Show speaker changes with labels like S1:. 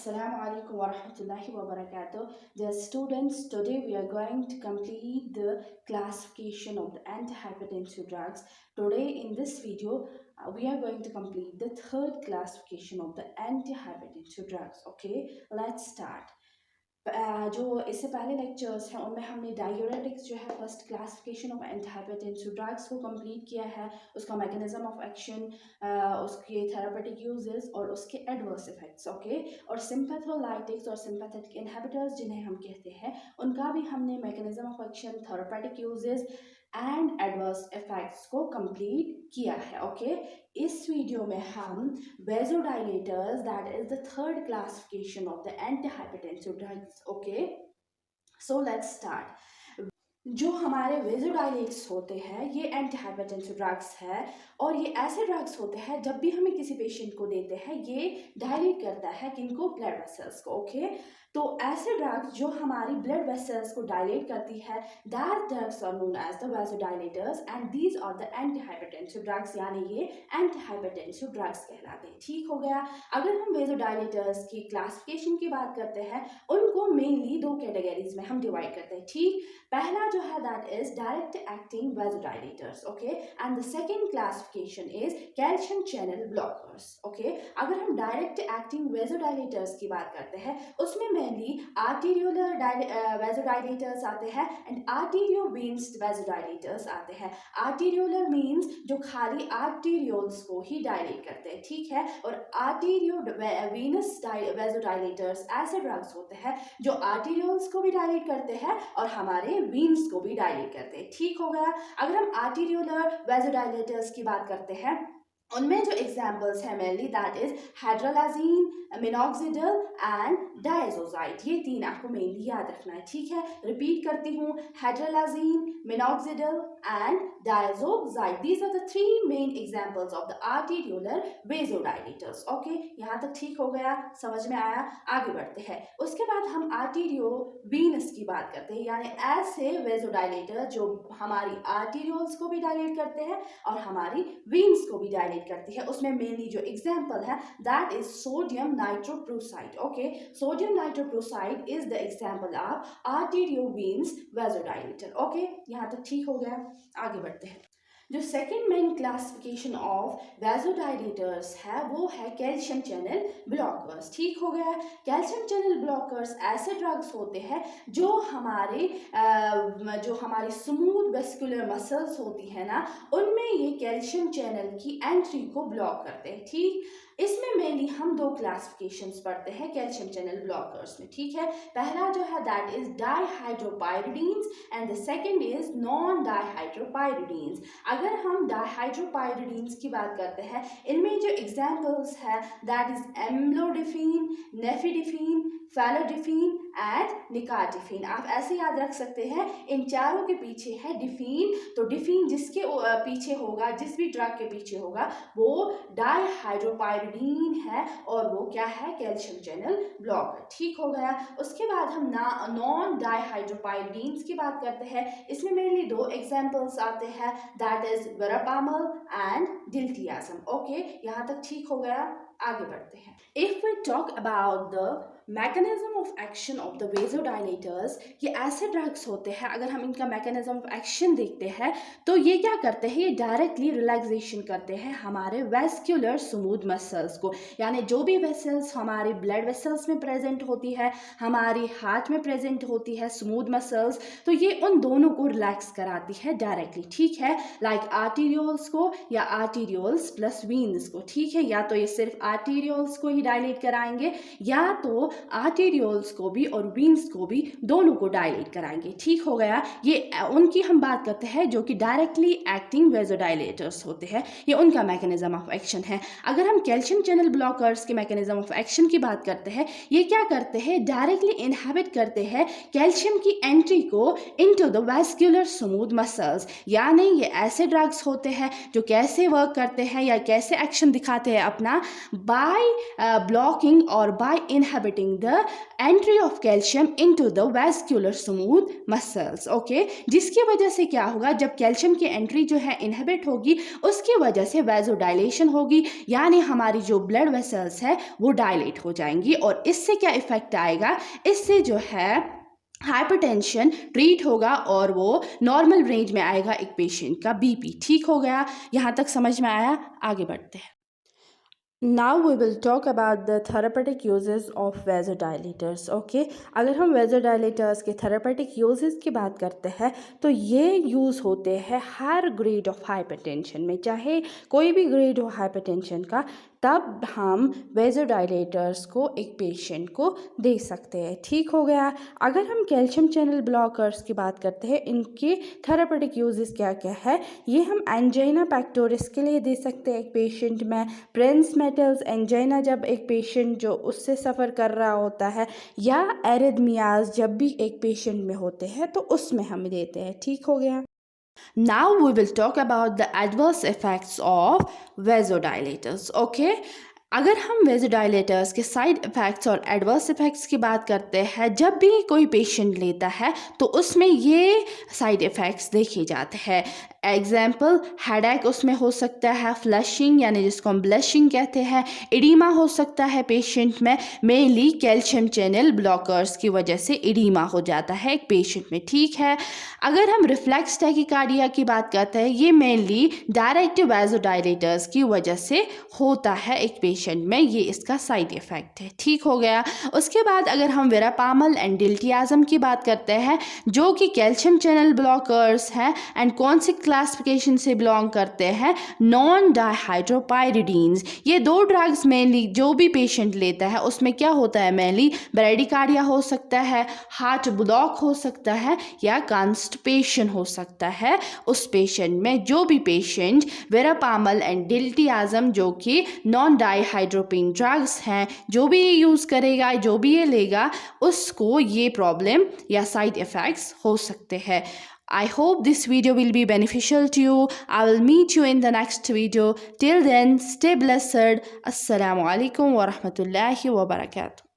S1: Assalamu alaikum wa rahmatullahi wa barakatuh. Dear students, today we are going to complete the classification of the antihypertensive drugs. Today in this video, we are going to complete the third classification of the antihypertensive drugs. Okay, let's start. जो इससे पहले lectures हैं उनमें हमने diuretics जो है first classification of antihypertensive drugs को complete किया है, उसका मैकेनिज्म ऑफ एक्शन, उसके थेरापेटिक यूजेस और उसके एडवर्स इफेक्ट्स. ओके, और सिंपैथोलाइटिक्स और सिंपैथेटिक इनहिबिटर्स जिन्हें हम कहते हैं उनका भी हमने mechanism of action, therapeutic uses and adverse effects को कंप्लीट किया है. ओके, इस वीडियो में हम vasodilators, that is the third classification of the antihypertensive drugs. Okay, so let's start. जो हमारे वेजोडाइलेट्स होते हैं ये एंटीहाइपरटेंसिव ड्रग्स है और ये ऐसे ड्रग्स होते हैं जब भी हमें किसी पेशेंट को देते हैं ये डायलेट करता है किनको, ब्लड वेसल्स को. ओके, तो ऐसे ड्रग्स जो हमारी ब्लड वेसल्स को डायलेट करती है, that drugs are known as the vasodilators and these are the antihypertensive drugs, यानी ये एंटीहाइपरटेंसिव ड्रग्स कहलाते हैं. ठीक हो गया. अगर हम वेजोडाइलेटर्स की क्लासिफिकेशन की बात करते हैं उनको मेनली दो कैटेगरीज में हम डिवाइड करते हैं. ठीक, पहला जो है that is direct acting vasodilators. Okay, and the second classification is calcium channel blockers. Okay, अगर हम डायरेक्ट एक्टिंग वेजोडाइलेटर्स की बात करते हैं उसमें मेनली आर्टीरियोलर वेजोडाइलेटर्स आते हैं एंड आर्टीरियोवेन्स वेजोडाइलेटर्स आते हैं. आर्टीरियोलर मींस जो खाली आर्टीरियोल्स को ही डायलेट करते हैं. ठीक है, और आर्टीरियोवेनस वेजोडाइलेटर्स ऐसे ड्रग्स होते हैं जो आर्टीरियोल्स को भी डायलेट करते हैं और हमारे वीन्स को भी डायलेट करते हैं. ठीक हो गया. अगर हम आर्टीरियोलर वेजोडाइलेटर्स की बात करते हैं उनमें जो एग्जाम्पल्स हैं mainly that is hydralazine, minoxidil and diazoxide. ये तीन आपको मेनली याद रखना है. ठीक है, रिपीट करती हूँ, hydralazine, minoxidil and diazoxide. These are the three main examples of the arteriolar vasodilators. Okay, यहाँ तक ठीक हो गया, समझ में आया. आगे बढ़ते हैं. उसके बाद हम आर्टीरियोवीनस की बात करते हैं, यानी ऐसे वेजोडाइलेटर जो हमारी आर्टीरियोल्स को भी डायलेट करते हैं और हमारी वीन्स को भी डायलेट करती है. उसमें मेनली जो एग्जांपल है that is sodium nitroprusside. Okay, sodium nitroprusside is the example of arteriovenous vasodilator. Okay, यहाँ तक ठीक हो गया. आगे बढ़ते हैं. जो second main classification of vasodilators है वो है कैल्शियम चैनल ब्लॉकर्स. ठीक हो गया. कैल्शियम चैनल ब्लॉकर्स ऐसे ड्रग्स होते हैं जो हमारी स्मूथ वेस्कुलर मसल्स होती है ना, उनमें ये कैल्शियम चैनल की एंट्री को ब्लॉक करते हैं. ठीक, इसमें मेनली हम दो क्लासिफिकेशंस पढ़ते हैं कैल्शियम चैनल ब्लॉकर्स में. ठीक है, पहला जो है that is dihydropyridines and the second is non dihydropyridines. अगर हम डाइहाइड्रोपाइरिडीन्स की बात करते हैं इनमें जो एग्जाम्पल्स है दैट इज एम्लोडिफिन, नेफिडिफिन, फैलोडिफिन एंड निकाटिफिन. आप ऐसे याद रख सकते हैं, इन चारों के पीछे है डिफिन, तो डिफिन जिसके पीछे होगा, जिस भी ड्रग के पीछे होगा वो डाइहाइड्रोपाइरिडीन है और वो क्या है, कैल्शियम चैनल ब्लॉकर. ठीक हो गया. उसके बाद हम नॉन डाइहाइड्रोपाइरिडीन्स की बात करते हैं. इसमें मेनली दो एग्जाम्पल्स आते हैं that is verapamil and diltiazem. Okay, यहाँ तक ठीक हो गया. आगे बढ़ते हैं. If we talk about the mechanism of action of the vasodilators, ये ऐसे ड्रग्स होते हैं, अगर हम इनका मैकेनिज्म ऑफ एक्शन देखते हैं तो ये क्या करते हैं, ये डायरेक्टली रिलैक्सेशन करते हैं हमारे वेस्क्यूलर स्मूथ मसल्स को. यानी जो भी वेसल्स हमारे ब्लड वेसल्स में प्रेजेंट होती है, हमारी हार्ट में प्रेजेंट होती है स्मूथ मसल्स, तो ये उन दोनों को रिलैक्स कराती है डायरेक्टली. ठीक है, लाइक आर्टीरियोल्स को या आर्टीरियोल्स प्लस वीन्स को. ठीक है, या तो ये सिर्फ आर्टीरियोल्स को ही डायलेट कराएंगे या तो आर्टीरियोल्स को भी और वीन्स को भी, दोनों को डायलेट कराएंगे. ठीक हो गया. ये उनकी हम बात करते हैं जो कि डायरेक्टली एक्टिंग वेजोडाइलेटर्स होते हैं, ये उनका मैकेनिज्म ऑफ एक्शन है. अगर हम कैल्शियम चैनल ब्लॉकर्स के मैकेनिज्म ऑफ एक्शन की बात करते हैं, ये क्या करते हैं, डायरेक्टली इनहिबिट करते हैं कैल्शियम की एंट्री को into the vascular smooth muscles. यानी ये ऐसे ड्रग्स होते हैं जो कैसे वर्क करते हैं या कैसे एक्शन दिखाते हैं अपना, बाय ब्लॉकिंग और by inhibiting promoting the entry of calcium into the vascular smooth muscles. Okay, जिसकी वजह से क्या होगा, जब कैल्शियम की एंट्री जो है इनहिबिट होगी, उसकी वजह से वैसोडाइलेशन होगी, यानी हमारी जो ब्लड वेसल्स है वो डायलेट हो जाएंगी, और इससे क्या इफेक्ट आएगा, इससे जो है हाइपरटेंशन ट्रीट होगा और वो नॉर्मल रेंज में आएगा एक पेशेंट का बीपी। ठीक हो गया, यहाँ तक समझ में आया? आगे बढ़ते हैं। Now we will talk about the therapeutic uses of vasodilators. Okay, अगर हम vasodilators के therapeutic uses की बात करते हैं तो ये यूज़ होते हैं हर ग्रेड ऑफ हाइपरटेंशन में, चाहे कोई भी ग्रेड हो हाइपरटेंशन का, तब हम वेजोडाइलेटर्स को एक पेशेंट को दे सकते हैं। ठीक हो गया। अगर हम कैल्शियम चैनल ब्लॉकर्स की बात करते हैं, इनके थेरापेटिक यूजेस क्या क्या है, ये हम एंजाइना पैक्टोरिस के लिए दे सकते हैं एक पेशेंट में, प्रेंस मेटल्स एंजाइना जब एक पेशेंट जो उससे सफ़र कर रहा होता है, या एरिथमियाज जब भी एक पेशेंट में होते हैं तो उसमें हम देते हैं। ठीक हो गया। Now we will talk about the adverse effects of vasodilators. Okay, अगर हम वेजोडाइलेटर्स के साइड इफ़ेक्ट्स और एडवर्स इफ़ेक्ट्स की बात करते हैं, जब भी कोई पेशेंट लेता है तो उसमें ये साइड इफ़ेक्ट्स देखे जाते हैं। एग्जाम्पल, हेडेक उसमें हो सकता है, फ्लशिंग यानी जिसको हम ब्लशिंग कहते हैं, इडीमा हो सकता है पेशेंट में, मेनली कैल्शियम चैनल ब्लॉकर्स की वजह से इडीमा हो जाता है एक पेशेंट में। ठीक है। अगर हम रिफ्लेक्स टैकीकार्डिया की बात करते हैं, ये मेनली डायरेक्ट वैसोडाइलेटर्स की वजह से होता है एक पेशेंट में, ये इसका साइड इफ़ेक्ट है। ठीक हो गया। उसके बाद अगर हम वेरापामल एंड डिल्टियाज़म की बात करते हैं, जो कि कैल्शियम चैनल ब्लॉकर्स हैं एंड कौन सी क्लासिफिकेशन से बिलोंग करते हैं, नॉन डाइहाइड्रोपाइरिडीन्स। ये दो ड्रग्स मेनली जो भी पेशेंट लेता है उसमें क्या होता है, मेनली ब्रेडिकार्डिया हो सकता है, हार्ट ब्लॉक हो सकता है, या कॉन्स्टिपेशन हो सकता है उस पेशेंट में। जो भी पेशेंट वेरापामल एंड डिल्टियाज़म जो कि नॉन डाइहाइड्रोपिन ड्रग्स हैं, जो भी ये यूज़ करेगा, जो भी ये लेगा, उसको ये प्रॉब्लम या साइड इफ़ेक्ट्स हो सकते हैं। I hope this video will be beneficial to you. I will meet you in the next video. Till then, stay blessed. Assalamu alaikum wa rahmatullahi wa barakatuh.